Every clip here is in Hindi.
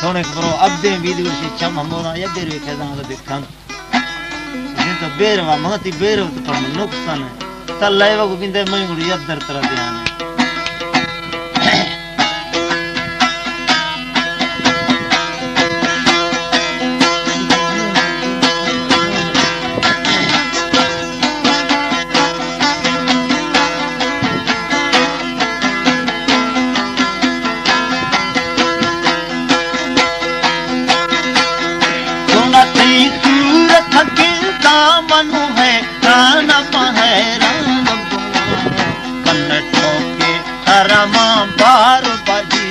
सोने करो अब दे वीडियो से चम हमोना या बेर के दान देखन ये तो बेरवा महती बेरव तो पर नुकसान है त लाइव को बिंदे मैं गुड़ी अदर तरह ध्यान बार बजी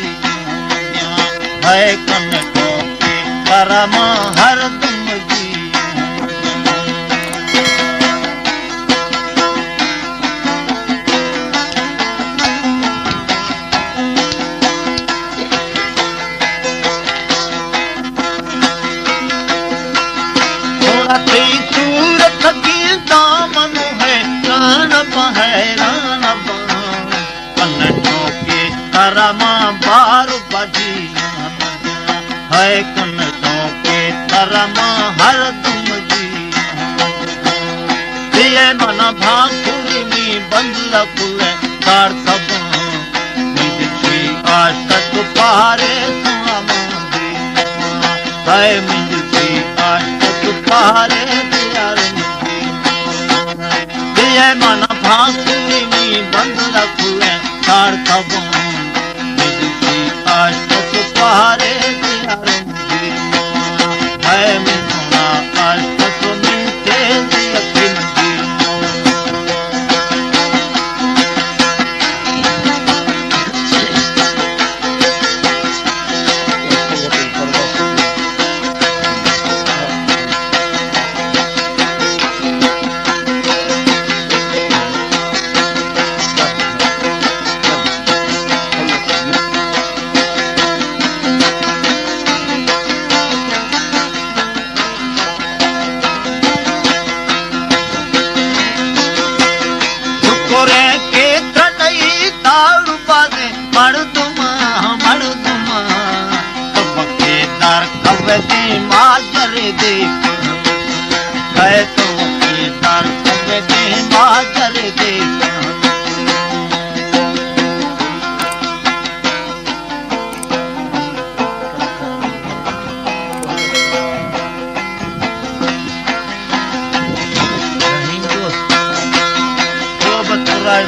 है कन टोके करमा हर तुम जी थोड़ा सूरत की दामन है रान पहरान करमा बार बजी है कन टोके करमा हर तुम जी ये मन भाकुरी में बंद कुले कार सब मिलती आशत पारे सामंदी है मिलती आशत पारे प्यार ये मन भाकुरी में बंद कुले कार सब आशत पारे प्यारंगी है मिलना आशत मिलते यकीनगी माजर दे है तो दर दे माजर दे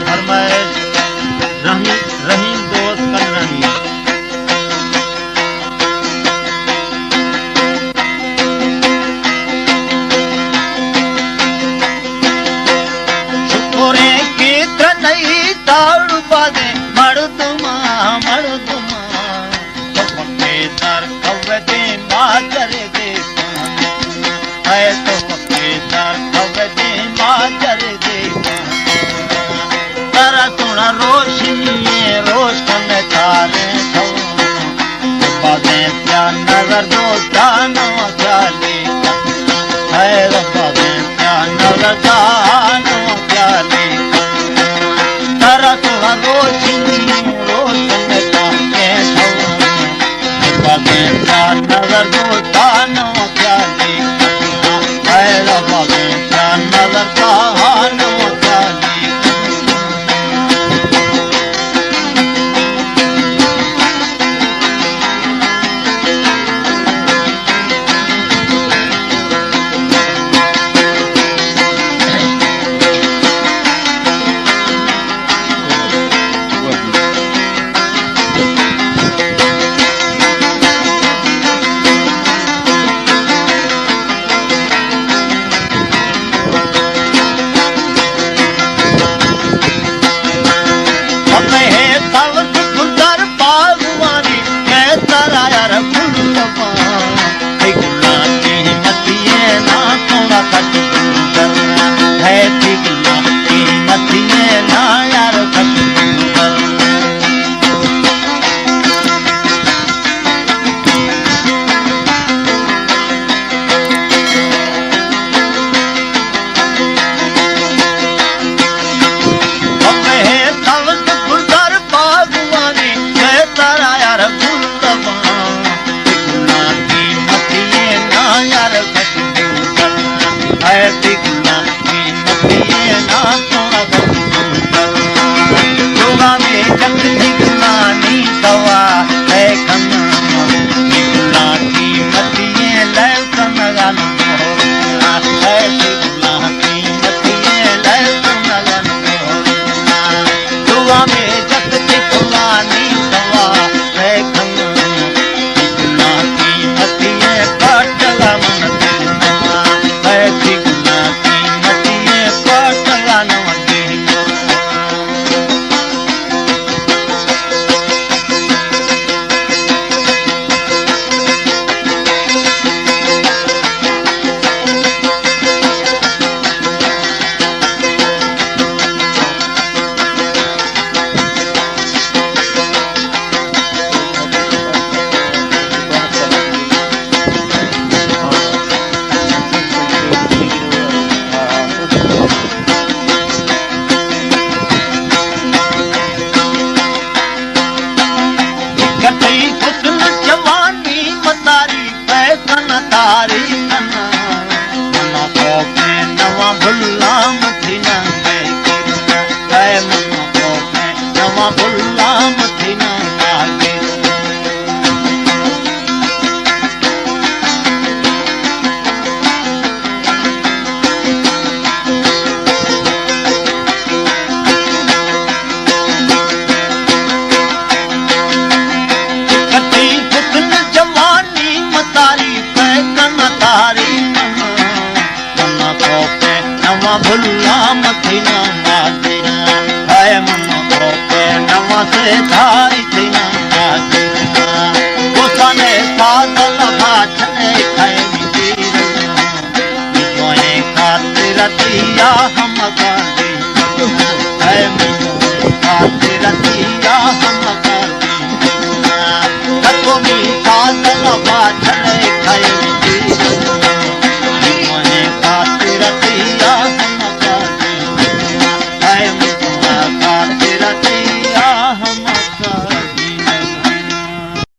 फरमाइश रहीम दोस्त कर रही है के भुल्ला मथीना माजरा हाय मन को नवा से थाई थीना माजरा गोसाने सादल भाचने खाए मिटीर जोने खातिर तिया हम